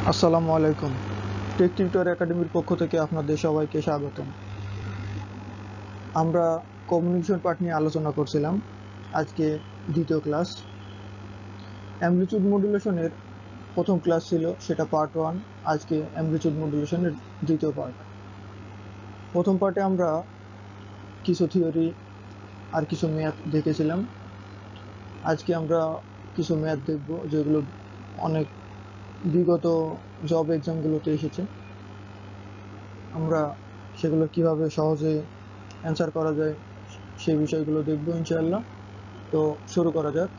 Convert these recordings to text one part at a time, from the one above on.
আসসালামু আলাইকুম। Take tutor একাডেমির পক্ষ থেকে আপনাদের সবাইকে স্বাগতম। আমরা কমিউনিকেশন পার্ট নিয়ে আলোচনা করছিলাম। আজকে দ্বিতীয় ক্লাস। অ্যামপ্লিটিউড মডুলেশনের প্রথম ক্লাস ছিল, সেটা পার্ট 1। আজকে অ্যামপ্লিটিউড মডুলেশনের দ্বিতীয় পার্ট। প্রথম পার্টে আমরা কিছু থিওরি আর কিছু ম্যাথ দেখেছিলাম। আজকে আমরা কিছু ম্যাথ দেখব যেগুলো অনেক বিগত জব এক্সামগুলোতে এসেছে। আমরা সেগুলো কিভাবে সহজে অ্যান্সার করা যায় সেই বিষয়গুলো দেখব ইনশাআল্লাহ। তো শুরু করা যাক।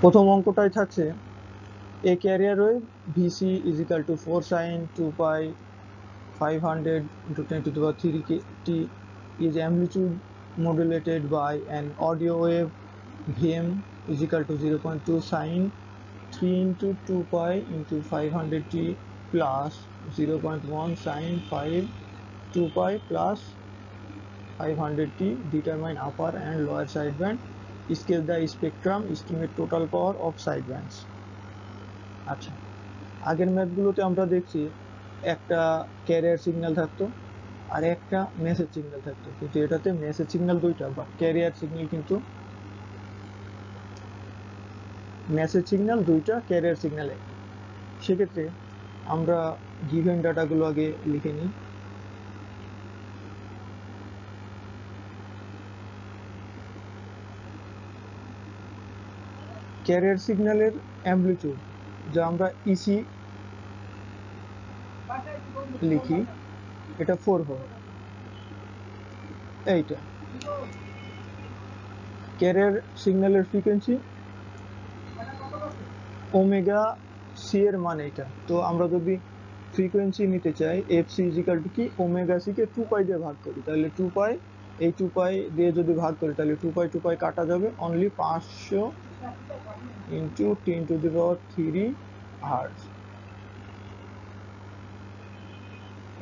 প্রথম অঙ্কটাই থাকছে, a carrier wave vc is equal to 4 sin 2 pi 500 into 10 to the power 3 t is amplitude modulated by an audio wave vm is equal to 0.2 sin 3 into 2 pi into 500 t plus 0.1 sin 5 2 pi plus 500 t. Determine upper and lower sideband. Scale the spectrum. Estimate total power of sidebands. আচ্ছা, আগের ম্যাথগুলোতে আমরা দেখছি একটা career signal থাকতো আর একটা message signal থাকতো, কিন্তু এটাতে মেসেজ সিগন্যাল দুইটা, বা ক্যারিয়ার সিগন্যাল কিন্তু মেসেজ সিগন্যাল দুইটা, ক্যারিয়ার সিগন্যাল একটা। সেক্ষেত্রে আমরা গিভেন ডাটাগুলো আগে লিখে নিই। ক্যারিয়ার সিগন্যালের অ্যামপ্লিটিউড, যা আমরা ইসি লিখি, এটা 4 ভোল্ট। এইটা ক্যারিয়ার সিগন্যালের ফ্রিকোয়েন্সি ওমেগা সি এর মান এটা। তো আমরা যদি ফ্রিকোয়েন্সি নিতে চাই, এফ সি ইজিক্যাল টু কি, ওমেগা সি কে 2 পাই দিয়ে ভাগ করি, তাহলে 2 পাই, এই 2 পাই দিয়ে যদি ভাগ করি তাহলে 2 পাই কাটা যাবে, only 500 into 10 to the power 3 hertz.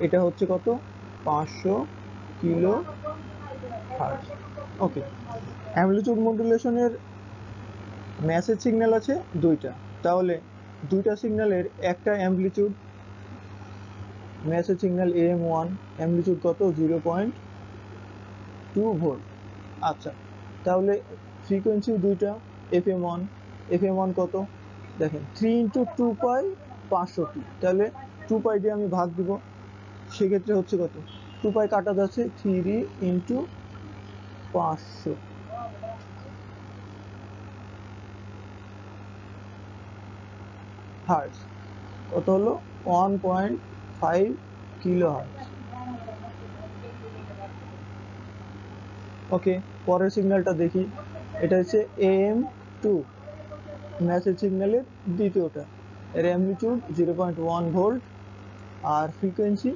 এটা হচ্ছে কত, 500 কিলো হার্টজ। ওকে, অ্যামপ্লিটিউড মডুলেশনের মেসেজ সিগন্যাল আছে দুইটা, তাহলে দুইটা সিগন্যালের একটা amplitude, message signal AM1 amplitude কত, 0.2 ভোল্ট। আচ্ছা, তাহলে ফ্রিকোয়েন্সি দুইটা, FM1 কত দেখেন, 3 ইন্টু 2 পাই 500 তাহলে 2 পাই দিয়ে আমি ভাগ দিব, সেক্ষেত্রে হচ্ছে কত, 2 পাই কাটা যাচ্ছে, 3 ইন্টু 500 হার্টজ, কত হলো 1.5 কিলো হার্টজ। ওকে, পরের সিগন্যালটা দেখি, এটা হচ্ছে AM2, মেসেজ সিগন্যালের দ্বিতীয়টা, এর অ্যামপ্লিটিউড 0.1 ভোল্ট আর ফ্রিকোয়েন্সি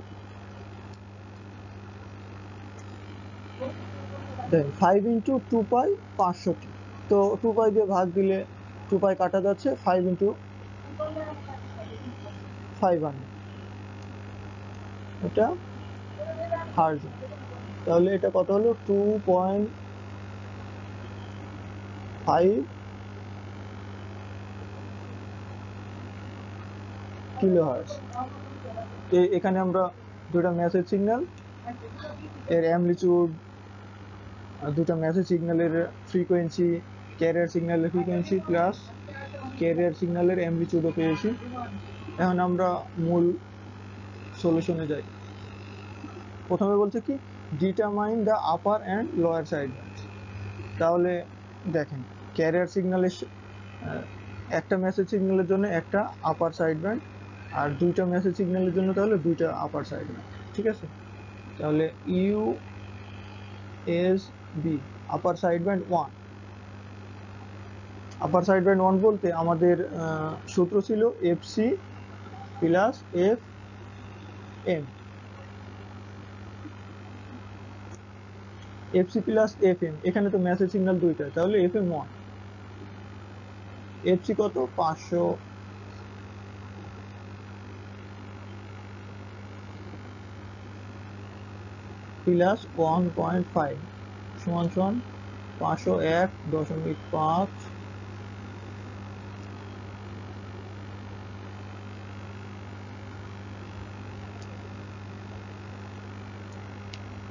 দেন 5 ইন্টু 2 পাই 500 তো 2 পাই দিয়ে ভাগ দিলে 2 পাই কাটা যাচ্ছে, 5 ইন্টু 500, এটা হার্জ। তাহলে এটা কত হলো, 2.5 কিলো হার্জ। এখানে আমরা দুটা মেসেজ সিগন্যাল এর অ্যামপ্লিটিউড, দুটা মেসেজ সিগন্যালের ফ্রিকোয়েন্সি, ক্যারিয়ার সিগন্যালের ফ্রিকোয়েন্সি প্লাস ক্যারিয়ার সিগন্যালের অ্যামপ্লিটিউডও পেয়েছি। এখন আমরা মূল সলিউশনে যাই। প্রথমে বলছে কি, determine the upper and lower side band. তাহলে দেখেন, ক্যারিয়ার সিগন্যালের একটা মেসেজ সিগন্যালের জন্য একটা আপার সাইড ব্যান্ড, আর দুইটা মেসেজ সিগন্যালের জন্য তাহলে দুইটা আপার সাইড ব্যান্ড, ঠিক আছে। তাহলে U S B upper side band 1। Upper side band 1 বলতে আমাদের সূত্র ছিল F C plus F M, F C plus F M, এখানে তো মেসেজ সিগন্যাল দুইটা, তাহলে এফ এম 1, এফ সি কত 500 প্লাস 1.5 সমান সমান 501.5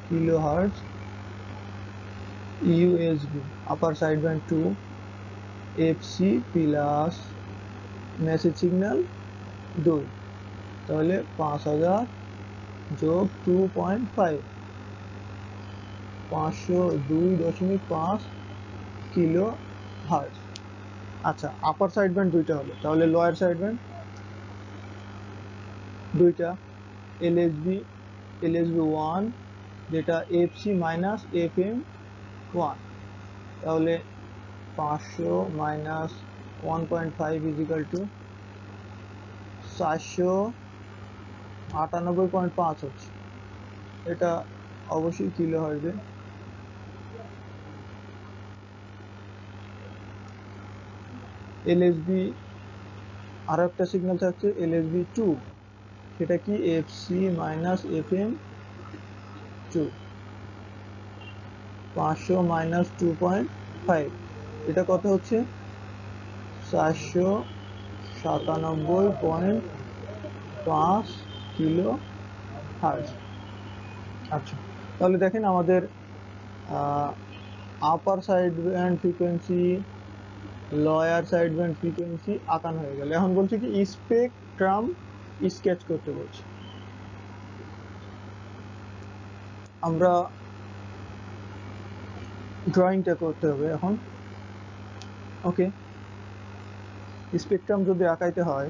কিলোহার্টজ, ইউএসবি আপার সাইডব্যান্ড 2, এফসি প্লাস মেসেজ সিগন্যাল 2, তাহলে 5000 যোগ 2.5, 502.5 কিলো হার্টজ। আচ্ছা, আপার সাইডব্যান্ড দুইটা হলো, তাহলে লোয়ার সাইডব্যান্ড দুইটা, এলএসবি 1 যেটা এফসি মাইনাস এফএম 1, তাহলে 500 মাইনাস 1.5 ইজিক্যাল টু 498.5 হচ্ছে, এটা অবশ্যই কিলো হার্টজে। এলএসবি আরো একটা সিগন্যাল থাকছে এলএসবি 2, সেটা কি এফসি মাইনাস এফএম 2, 500 মাইনাস 2.5, এটা কত হচ্ছে 497.5 কিলো হার্টজ। আচ্ছা, তাহলে দেখেন আমাদের upper side band frequency, lower side band frequency আঁকানো হয়ে গেল। এখন বলছি কি স্পেকট্রাম স্কেচ করতে বলছি। আমরা ড্রয়িংটা করতে হবে এখন। ওকে, স্পেকট্রাম যদি আঁকাইতে হয়,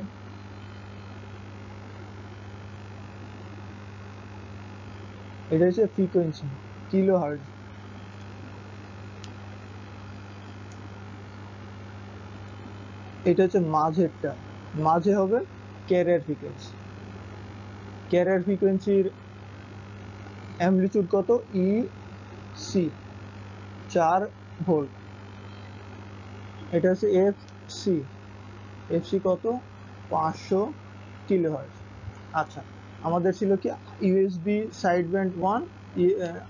এটা হচ্ছে ফ্রিকোয়েন্সি কিলো হার্টজ, এটা হচ্ছে মাঝেরটা, মাঝে হবে ক্যারিয়ার ফ্রিকোয়েন্সি। ক্যারিয়ার ফ্রিকোয়েন্সির অ্যামপ্লিটিউড কত, ই সি 4 ভোল্ট, এটা হচ্ছে এফ সি, এফসি কত 500 কিলো হার্টজ। আচ্ছা, আমাদের ছিল কি USB side band 1,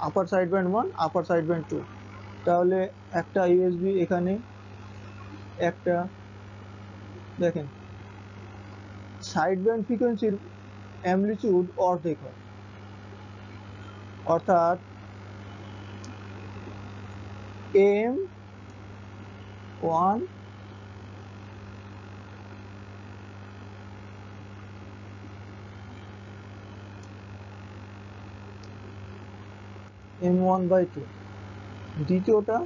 upper side band 1, upper side band 2, তাহলে একটা ইউএসবি এখানে একটা, দেখেন সাইড ব্যান্ড ফ্রিকোয়েন্সির অ্যামপ্লিটিউড অর্ধেক হয়, অর্থাৎ এম 1 M1/2, দ্বিতীয়টা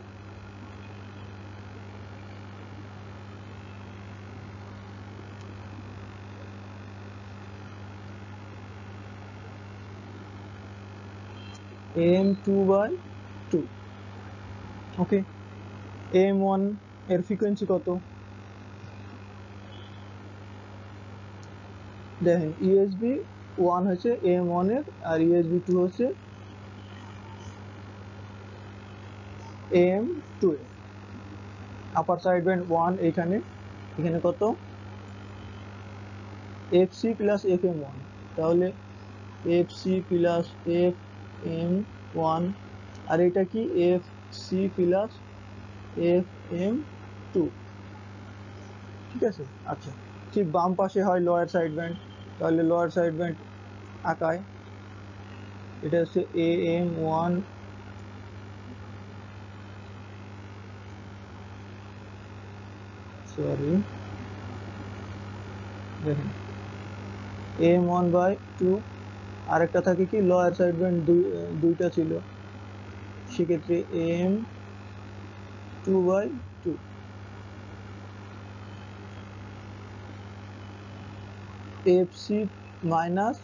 M2/2। ওকে, M1 এর ফ্রিকোয়েন্সি কত, দেখেন ইউএসবি 1 হচ্ছে M1 এর, আর ইউএসবি 2 হচ্ছে M2 এর। আপার সাইড ব্যান্ড 1 এখানে, এখানে কত এফসি প্লাস FM1, তাহলে এফসি প্লাস FM1, আর এটা কি এফসি প্লাস FM2, ঠিক আছে। আচ্ছা, ঠিক বাম পাশে হয় লোয়ার সাইড ব্যান্ড, তাহলে লোয়ার সাইড ব্যান্ড আঁকায়, এটা হচ্ছে AM1, সরি দেখেন AM1/2, আরেকটা থাকে কি লোয়ার সাইড ব্যান্ড দুইটা ছিল, সেক্ষেত্রে AM2/2, এফসি মাইনাস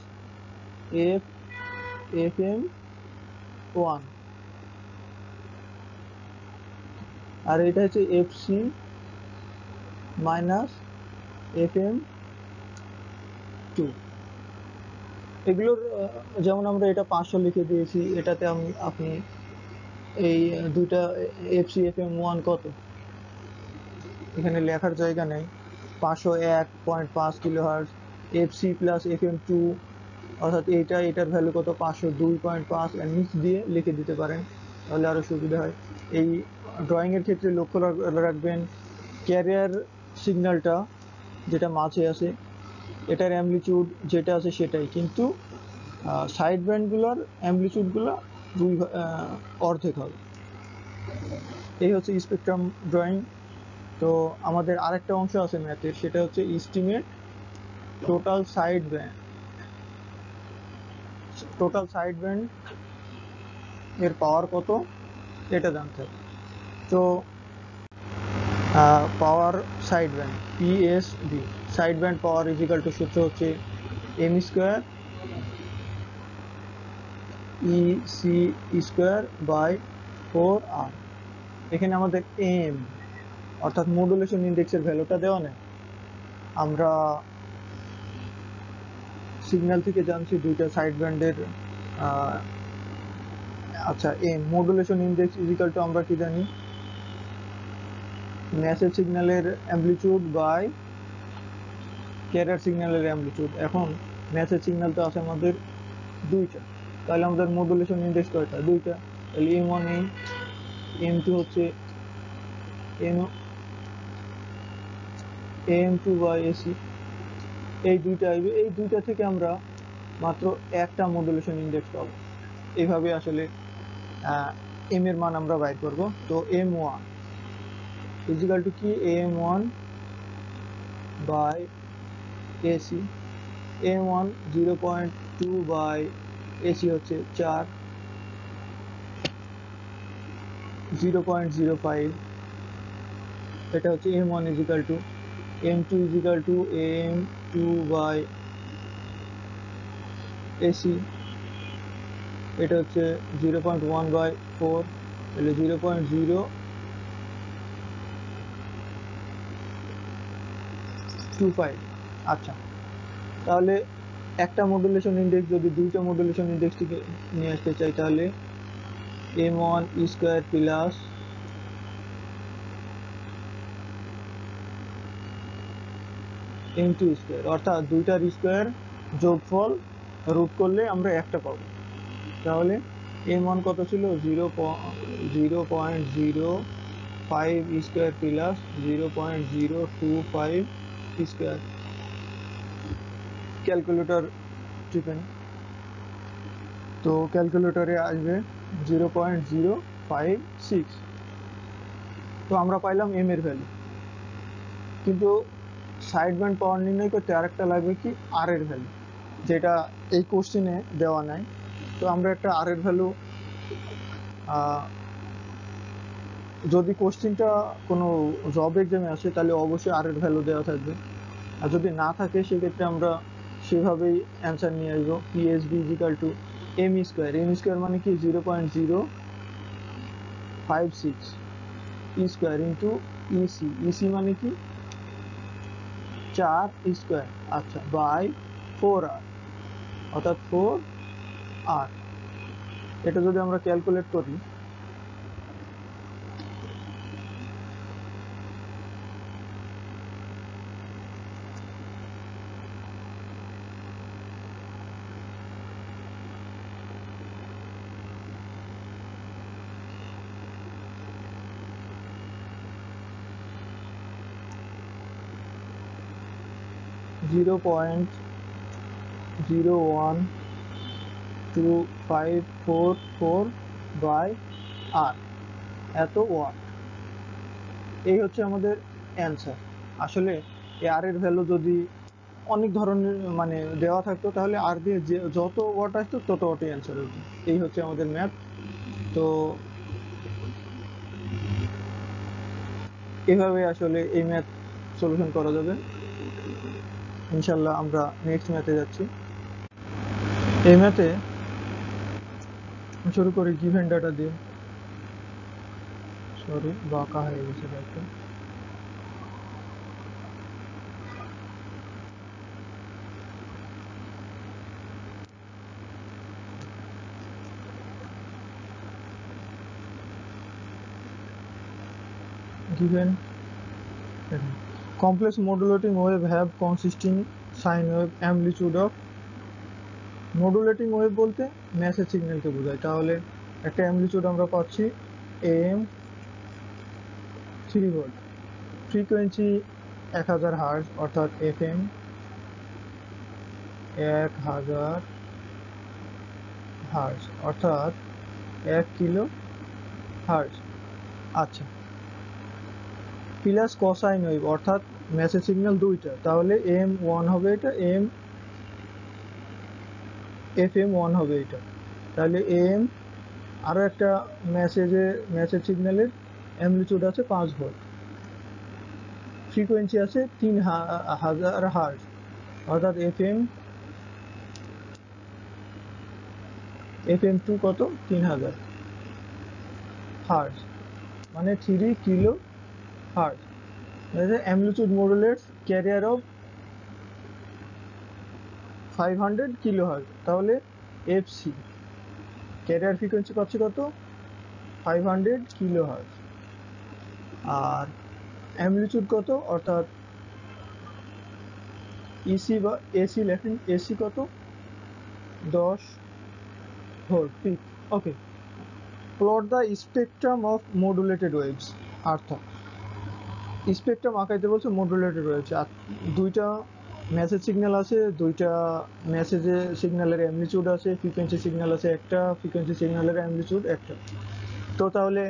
FM1, আর এটা হচ্ছে এফসি মাইনাস FM2। এগুলোর যেমন আমরা এটা 500 লিখে দিয়েছি, এটাতে আপনি এই দুইটা এফসি FM1 কত, এখানে লেখার জায়গা নেই, 501.5 kilo hertz, FC plus FM2, অর্থাৎ এটার ভ্যালু কত 502.5, এর নিচ দিয়ে লিখে দিতে পারেন, তাহলে আরও সুবিধা হয়। এই ড্রয়িংয়ের ক্ষেত্রে লক্ষ্য রাখবেন ক্যারিয়ার সিগন্যালটা যেটা মাঝে আছে এটার অ্যামপ্লিটিউড যেটা আছে সেটাই, কিন্তু সাইড ব্যান্ডগুলোর অ্যামপ্লিটিউডগুলো অর্ধেক হবে। এই হচ্ছে স্পেকট্রাম ড্রয়িং। তো আমাদের আরেকটা অংশ আছে ম্যাথের, সেটা হচ্ছে estimate total side band. Total side band এর পাওয়ার কত এটা জানতে হবে। তো power side band PSB, side band power is equal to সূত্র হচ্ছে M square EC square by 4R। এখানে আমাদের এম অর্থাৎ মডুলেশন ইন্ডেক্সের ভ্যালুটা দেওয়া নেই। আমরা সিগন্যাল থেকে জানছি দুইটা সাইড ব্যান্ডের আচ্ছা M modulation index equal to আমরা কি জানি, মেসেজ সিগন্যালের অ্যামপ্লিটিউড বাই ক্যারিয়ার সিগন্যালের অ্যামপ্লিটিউড। এখন মেসেজ সিগন্যাল তো আছে আমাদের দুইটা, তাহলে আমাদের মডুলেশন ইন্ডেক্স কয়টা? দুইটা। তাহলে M1 M2 হচ্ছে AM2 বাই AC, এই দুইটা আসবে। এই দুইটা থেকে আমরা মাত্র একটা মডুলেশন ইন্ডেক্স পাবো। এইভাবে আসলে এম এর মান আমরা বাইর করব। তো M1 ইজিক্যাল টু কি, AM1 by AC। AM1 0.2 by AC হচ্ছে 4, 0.05। এটা হচ্ছে M1 equal to. M2 equal to AM2 by AC, এটা হচ্ছে 0.1 বাই 4, তাহলে 0.025। আচ্ছা, তাহলে একটা মডুলেশন ইন্ডেক্স যদি দুইটা মডুলেশন ইন্ডেক্স থেকে নিয়ে আসতে চাই, তাহলে M1 square plus M2 square, অর্থাৎ দুইটার স্কোয়ার যোগফল রুট করলে আমরা একটা পাবো। তাহলে M1 কত ছিল, 0.005 স্কোয়ার প্লাস 0.025 স্কোয়ার। ক্যালকুলেটর টিপেন, তো ক্যালকুলেটরে আসবে 0.056। তো আমরা পাইলাম এম এর ভ্যালু, কিন্তু সাইড ব্যান্ড পাওয়ার নির্ণয় করতে আরেকটা লাগবে কি, আর এর ভ্যালু, যেটা এই কোশ্চেনে দেওয়া নাই। তো আমরা একটা আর এর ভ্যালু, যদি কোশ্চেনটা কোনো জব এক্সামে আসে তাহলে অবশ্যই আর এর ভ্যালু দেওয়া থাকবে, আর যদি না থাকে সেক্ষেত্রে আমরা সেভাবেই অ্যান্সার নিয়ে আসবো। PSB equal to M square, M square মানে কি 0.056 স্কোয়ার ইন্টু ইসি, ইসি মানে কি 4 স্কোয়ার, আচ্ছা, বাই 4R, অর্থাৎ 4R। এটা যদি আমরা ক্যালকুলেট করি, (0.01254 বাই R) এত ওয়াট। এই হচ্ছে আমাদের অ্যান্সার। আসলে এই আর এর ভ্যালু যদি অনেক ধরনের মানে দেওয়া থাকতো, তাহলে আর দিয়ে যে যত ওয়াট আসতো তত ওয়াটই অ্যান্সার হতো। এই হচ্ছে আমাদের ম্যাথ। তো এভাবে আসলে এই ম্যাথ সলিউশন করা যাবে। ইনশাল্লাহ আমরা নেক্সট ম্যাথে যাচ্ছি। এই ম্যাথে শুরু করি গিভেন ডাটা দিয়ে। সরি, বাঁকা হয়ে গেছে একটা। Given complex modulating wave have consisting sine wave amplitude of, modulating wave বলতে মেসেজ সিগন্যালকে বোঝায়। তাহলে একটা অ্যামপ্লিটিউড আমরা পাচ্ছি AM 3 ভোল্ট, ফ্রিকোয়েন্সি 1000 হার্জ, অর্থাৎ FM 1000 হার্জ, অর্থাৎ 1 কিলো হার্জ। আচ্ছা, প্লাস কোসাইন ওয়েভ অর্থাৎ মেসেজ সিগন্যাল দুইটা, তাহলে M1 হবে এটা, FM1 হবে এটা। তাহলে আরও একটা মেসেজ সিগন্যালের অ্যামপ্লিটিউড আছে 5 ভোল্ট, ফ্রিকোয়েন্সি আছে 3000 হার্জ, অর্থাৎ FM2 কত 3000 হার্জ, মানে 3 kilo hertz. Amplitude modulates carrier of 500 kilo hertz, তাহলে এফসি ক্যারিয়ার ফ্রিকোয়েন্সি পাচ্ছি কত 500 কিলো হার্জ, আর অ্যামপ্লিটিউড কত, অর্থাৎ ইসি বা এসি লেখেন, এসি কত 10 volt peak. Okay, plot the spectrum of modulated waves, অর্থাৎ স্পেকট্রাম আঁকাইতে বলছে মডুলেটেড ওয়েভস। আর দুইটা মেসেজ সিগন্যাল আছে, দুইটা মেসেজে সিগন্যালের অ্যামপ্লিটিউড আছে, ফ্রিকোয়েন্সি সিগন্যাল আছে একটা, ফ্রিকোয়েন্সি সিগন্যালের অ্যামপ্লিটিউড একটা। তো তাহলে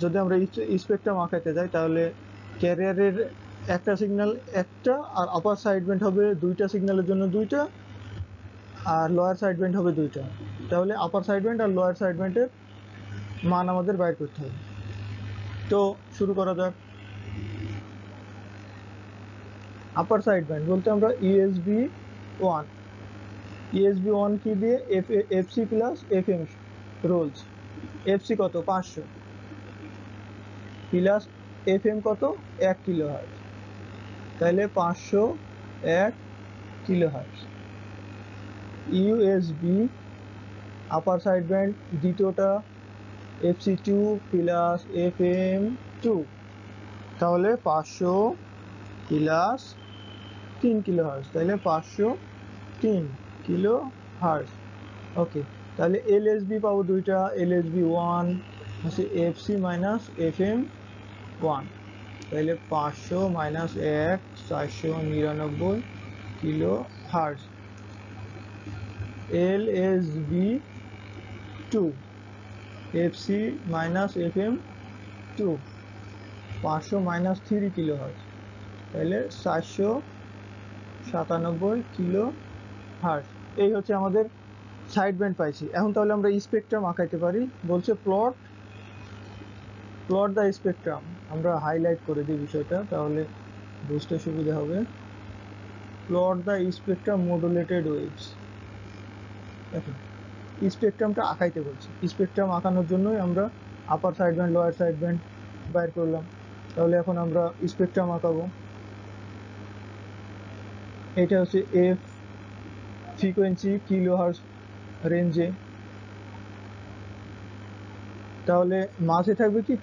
যদি আমরা স্পেকট্রাম আঁকাইতে যাই, তাহলে ক্যারিয়ারের একটা সিগন্যাল একটা, আর আপার সাইডব্যান্ড হবে দুইটা সিগন্যালের জন্য দুইটা, আর লোয়ার সাইডব্যান্ড হবে দুইটা। তাহলে আপার সাইডব্যান্ড আর লোয়ার সাইডব্যান্ডের মান আমাদের বাইর করতে হবে। তো শুরু করা যাক। আপার সাইডব্যান্ড বলতে আমরা ESB1 কি দিয়ে, এফসি প্লাস FM রোলস। এফসি কত 500 প্লাস FM কত 1 কিলো হার্জ, তাহলে 501 কিলো হার্জ। ইউএসবি আপার সাইডব্যান্ড দ্বিতীয়টা FC2 প্লাস FM2, তাহলে 500 প্লাস 3 কিলো হার্জ, তাহলে 503 কিলো হার্জ। ওকে, তাহলে LSB পাবো দুইটা, LSB1 হচ্ছে FC মাইনাস FM1, তাহলে 500 minus 1 499 kilo hertz. LSB2 FC minus FM2 500 minus 3 kilo hertz, তাহলে 497 কিলো হার্জ। এই হচ্ছে আমাদের সাইড ব্যান্ড পাইছি। এখন তাহলে আমরা স্পেকট্রাম আঁকাইতে পারি। বলছে প্লট দ্য স্পেকট্রাম। আমরা হাইলাইট করে দিই বিষয়টা, তাহলে বুঝতে সুবিধা হবে। Plot the spectrum modulated waves. দেখুন, স্পেকট্রামটা আঁকাইতে বলছি। স্পেকট্রাম আঁকানোর জন্যই আমরা আপার side band lower side band বাইর করলাম। তাহলে এখন আমরা স্পেকট্রাম আঁকাবো। এটা হচ্ছে এফ, ফ্রিকোয়েন্সি কিলো হার্জ রেঞ্জে। তাহলে মাঝে থাকবে কি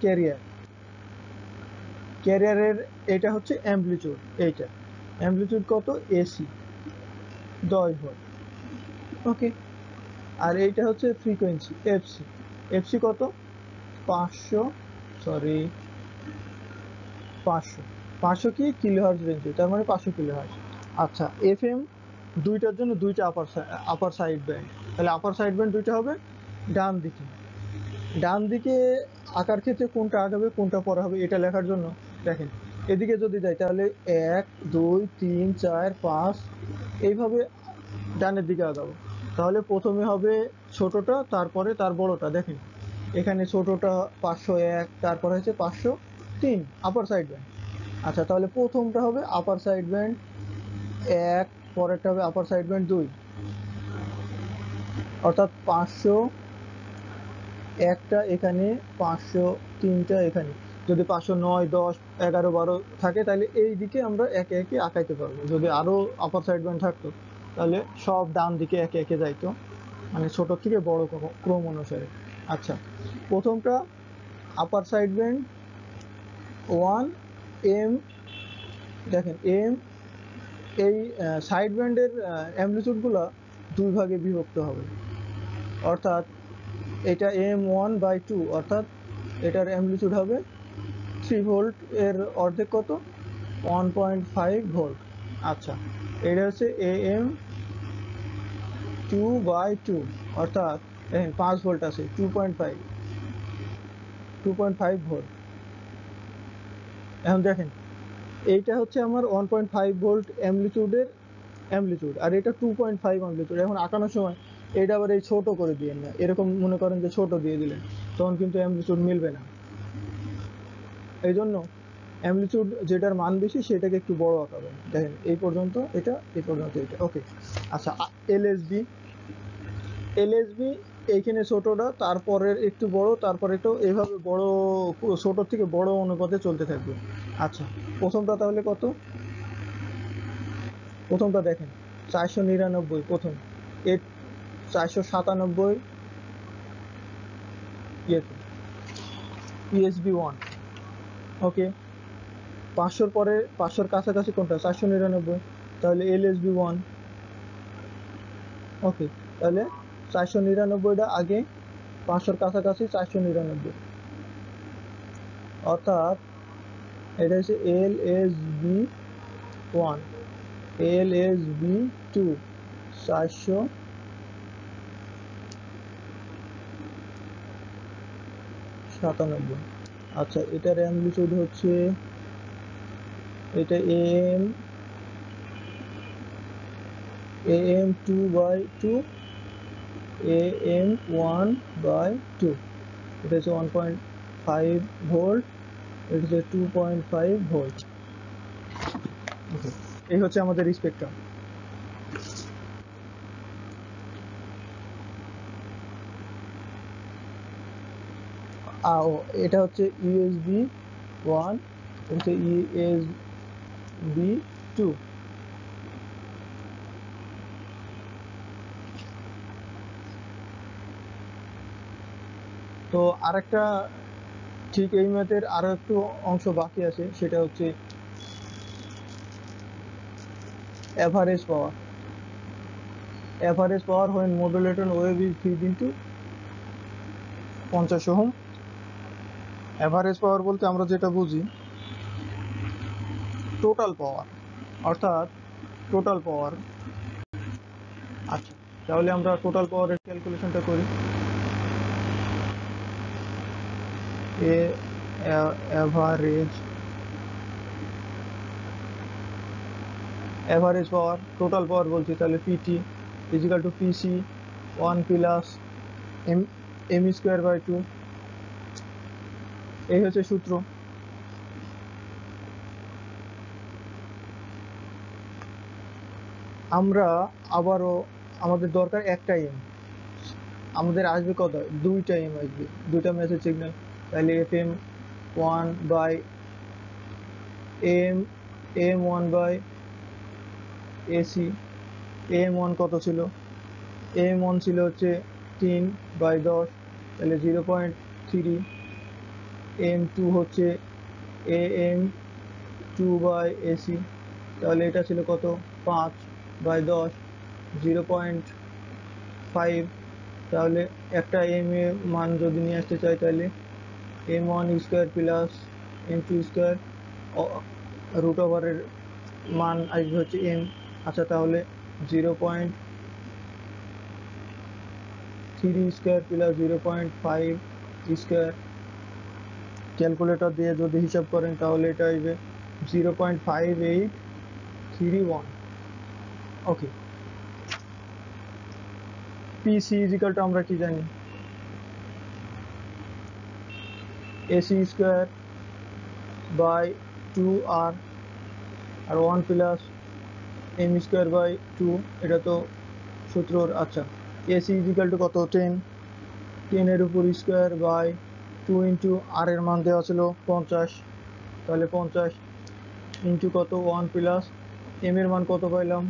ক্যারিয়ারের এটা হচ্ছে অ্যামপ্লিটিউড, এইটা অ্যামপ্লিটিউড কত এসি 10 ভোল্ট। ওকে, আর এইটা হচ্ছে ফ্রিকোয়েন্সি এফসি কত 500 কি কিলো হার্জ রেঞ্জে, তার মানে 500 কিলো হার্জ। আচ্ছা, FM দুইটার জন্য দুইটা আপার সাইড ব্যান্ড, তাহলে আপার সাইড ব্যান্ড দুইটা হবে ডান দিকে আঁকার ক্ষেত্রে কোনটা আগাবে কোনটা পরে হবে এটা লেখার জন্য দেখেন, এদিকে যদি যাই তাহলে 1 2 3 4 5 এইভাবে ডানের দিকে আগাবো। তাহলে প্রথমে হবে ছোটটা, তারপরে তার বড়টা। দেখেন এখানে ছোটটা 501, তারপরে হচ্ছে 503 আপার সাইড ব্যান্ড। আচ্ছা, তাহলে প্রথমটা হবে আপার সাইড ব্যান্ড 1, পরেরটা হবে আপার সাইড ব্যান্ড 2, অর্থাৎ 500 একটা এখানে, 503টা এখানে। যদি 509 10 11 12 থাকে তাহলে এই দিকে আমরা একে একে আঁকাইতে পারবো। যদি আরো আপার সাইড ব্যান্ড থাকতো তাহলে সব ডান দিকে একে একে যাইতো, মানে ছোট থেকে বড় ক্রম অনুসারে। আচ্ছা, প্রথমটা আপার সাইড ব্যান্ড 1 M। দেখেন এই সাইড ব্যান্ডের অ্যামপ্লিটিউডগুলো দুই ভাগে বিভক্ত হবে, অর্থাৎ এটা M1/2, অর্থাৎ এটার অ্যামপ্লিটিউড হবে 3 ভোল্ট, এর অর্ধেক কত 1.5 ভোল্ট। আচ্ছা, এটা হচ্ছে AM2/2, অর্থাৎ দেখেন 5 ভোল্ট আছে, 2.5 ভোল্ট। এখন দেখেন এইটা হচ্ছে আমার 1.5 ভোল্ট অ্যামপ্লিটিউড, আর এটা 2.5 অ্যামপ্লিটিউড। এখন আঁকানোর সময় এটা আবার এই ছোট করে দিয়েন না, এরকম মনে করেন যে ছোট দিয়ে দিলেন, তখন কিন্তু অ্যামপ্লিটিউড মিলবে না। এই জন্য অ্যামপ্লিটিউড যেটার মান বেশি সেটাকে একটু বড় আঁকাবেন। দেখেন এই পর্যন্ত এটা, এই পর্যন্ত এটা, ওকে। আচ্ছা, এলএসবি এইখানে ছোটটা, তারপরের একটু বড়, তারপরে একটু এইভাবে বড়, ছোট থেকে বড় অনুপাতে চলতে থাকবে। আচ্ছা, প্রথমটা তাহলে কত? প্রথমটা দেখেন 499, প্রথম এর 497 ইয়েতে ইএসবি 1, ওকে। 500 পরে 500 কাছাকাছি কোনটা? 499, তাহলে এলএসবি 1, ওকে। তাহলে 499টা আগে, 500 কাছাকাছি 499, অর্থাৎ এটা হচ্ছে এলএসবি 1, এলএসবি 2 497। আচ্ছা, এটার অ্যামপ্লিটিউড হচ্ছে, এটা AM 2/2, AM 1/2, এটা হচ্ছে 1.5 ভোল্ট, এটা হচ্ছে 2.5 ভোল্ট, ওকে। এই হচ্ছে আমাদের স্পেকট্রাম। এটা হচ্ছে ইউএসবি 1, এটা হচ্ছে ইউএসবি 2। তো আরেকটা, ঠিক এই ম্যাথের আরো একটু অংশ বাকি আছে, সেটা হচ্ছে average power. Average power when modulated wave is feed into 50 ohm. Average power বলতে আমরা যেটা বুঝি টোটাল পাওয়ার, অর্থাৎ টোটাল পাওয়ার। আচ্ছা, তাহলে আমরা টোটাল পাওয়ারের ক্যালকুলেশনটা করি। অ্যাভারেজ পাওয়ার, টোটাল পাওয়ার বলছি, তাহলে PT equal to PC 1 plus M square by 2, এই হচ্ছে সূত্র। আমরা আবারও, আমাদের দরকার একটা এম, আমাদের আসবে কত? 2টা এম আসবে, 2টা মেসেজ সিগন্যাল। তাহলে FM 1 by AM 1 by AC। AM 1 কত ছিল? AM 1 ছিল হচ্ছে 3/10, তাহলে 0.3। AM 2 হচ্ছে AM 2 বাই AC, তাহলে এটা ছিল কত? 5/10, 0.5। তাহলে একটা এম এর মান যদি নিয়ে আসতে চাই, তাহলে M1 square plus M2 square, root ওভারের মান আসবে হচ্ছে এম। আচ্ছা, তাহলে 0.3 স্কোয়ার প্লাস 0.5 স্কোয়ার, ক্যালকুলেটর দিয়ে যদি হিসাব করেন তাহলে এটা আসবে 0.5831, ওকে। পিসি ইজিক্যাল টু আমরা কি জানি? এসি স্কোয়ার বাই 2R, আর 1 প্লাস এম স্কোয়ার বাই 2, এটা তো সূত্রর। আচ্ছা, এসি ইজিক্যাল টু কত? 10 এর উপর স্কোয়ার বাই 2 ইন্টু আর এর মান দেওয়া ছিল 50, তাহলে 50 ইন্টু কত? 1 প্লাস এম এর মান কত পাইলাম?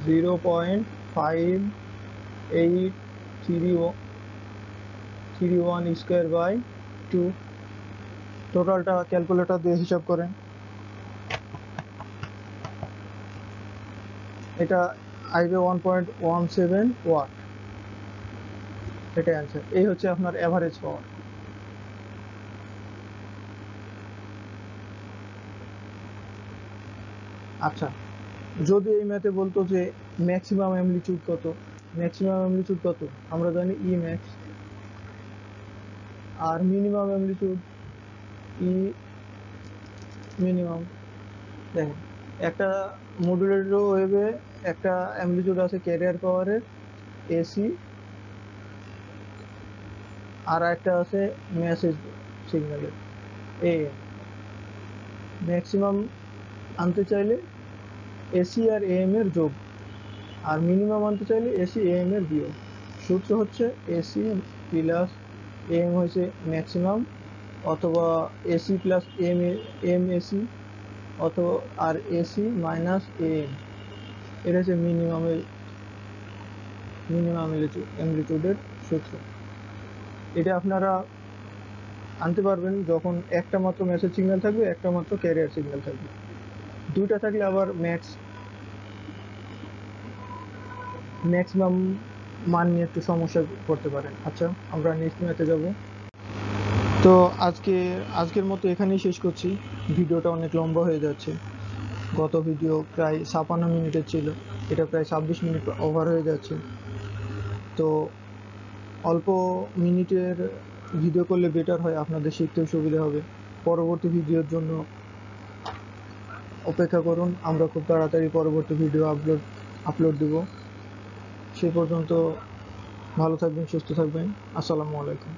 0.5831 স্কোয়ার বাই 2। টোটালটা ক্যালকুলেটর দিয়ে হিসাব করেন, এটা আসবে 1.17 ওয়াট, এটাই অ্যান্সার। এই হচ্ছে আপনার অ্যাভারেজ পাওয়ার। আচ্ছা, যদি এই ম্যাথে বলতো যে ম্যাক্সিমাম অ্যামপ্লিটিউড কত, ম্যাক্সিমাম অ্যামপ্লিটিউড কত আমরা জানি ই ম্যাক্স, আর মিনিমাম অ্যামপ্লিটিউড ই মিনিমাম। দেখেন একটা মডুলেটর ওয়েভে একটা অ্যামপ্লিটিউড আছে ক্যারিয়ার পাওয়ারের এসি, আর একটা আছে মেসেজ সিগন্যালের এএম। ম্যাক্সিমাম আনতে চাইলে এসি আর এএম এর যোগ, আর মিনিমাম আনতে চাইলে এসি এএম এর বিয়োগ। সূত্র হচ্ছে এসি প্লাস এএম হয়েছে ম্যাক্সিমাম, অথবা এসি প্লাস এম এসি, অথবা আর এসি মাইনাস এএম, এটা হচ্ছে মিনিমাম অ্যামপ্লিটিউডের সূত্র। এটা আপনারা আনতে পারবেন যখন একটা মাত্র মেসেজ সিগন্যাল থাকবে, একটা মাত্র ক্যারিয়ার সিগন্যাল থাকবে। দুইটা থাকলে আবার ম্যাক্সিমাম মান নিয়ে একটু সমস্যা করতে পারেন। আচ্ছা, আমরা নেক্সট ম্যাথে যাব। তো আজকের মতো এখানেই শেষ করছি। ভিডিওটা অনেক লম্বা হয়ে যাচ্ছে। গত ভিডিও প্রায় 56 মিনিটের ছিল, এটা প্রায় 26 মিনিট ওভার হয়ে যাচ্ছে। তো অল্প মিনিটের ভিডিও করলে বেটার হয়, আপনাদের শিখতেও সুবিধা হবে। পরবর্তী ভিডিওর জন্য অপেক্ষা করুন, আমরা খুব তাড়াতাড়ি পরবর্তী ভিডিও আপলোড দেব। সে পর্যন্ত ভালো থাকবেন, সুস্থ থাকবেন। আসসালামু আলাইকুম।